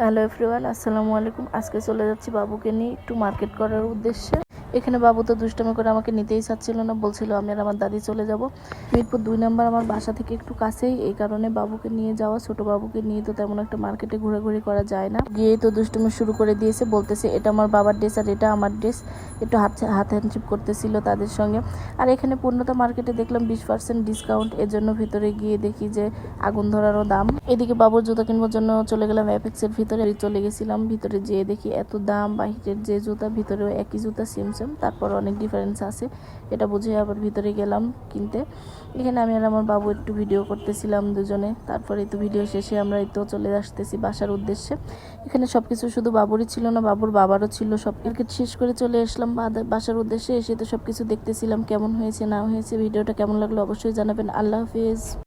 Hello everyone, আসসালামু আলাইকুম। আজকে চলে যাচ্ছি বাবুকে নিয়ে একটু মার্কেট করার উদ্দেশ্যে। এখানে বাবু তো দুষ্টামি করে আমাকে নিতেই চাচ্ছিল না, বলছিল আমি আর আমার দাদি চলে যাব। মিরপুর 2 নম্বর আমার বাসা থেকে একটু কাছেই, এই কারণে বাবুকে নিয়ে যাওয়া। ছোট বাবুকে নিয়ে তো তেমন একটা মার্কেটে ঘোরাঘুরি করা যায় না। গিয়েই তো দুষ্টুমি শুরু করে দিয়েছে, বলতেছে এটা আমার বাবার ড্রেস আর এটা আমার ড্রেস। একটু হাত হ্যান্ডশিপ করতেছিল তাদের সঙ্গে। আর এখানে পূর্ণতা মার্কেটে দেখলাম 20% ডিসকাউন্ট, এর জন্য ভিতরে গিয়ে দেখি যে আগুন ধরারও দাম। এদিকে বাবুর জুতা কিনবার জন্য চলে গেলাম অ্যাপেক্সের ভিতরে। চলে গেছিলাম ভিতরে, যেয়ে দেখি এত দাম। বাহিরের যে জুতা, ভিতরেও একই জুতা, সেম সেম, তারপর অনেক ডিফারেন্স আছে। এটা বুঝে আবার ভিতরে গেলাম কিনতে। এখানে আমি আর আমার বাবু একটু ভিডিও করতেছিলাম দুজনে। তারপরে তো ভিডিও শেষে আমরা এই তো চলে আসতেছি বাসার উদ্দেশ্যে। এখানে সবকিছু শুধু বাবুরই ছিল না, বাবুর বাবারও ছিল। সব মার্কেট শেষ করে চলে আসলাম বাসার উদ্দেশ্যে। এসে তো সবকিছু দেখতেছিলাম কেমন হয়েছে না হয়েছে। ভিডিওটা কেমন লাগলো অবশ্যই জানাবেন। আল্লাহ হাফিজ।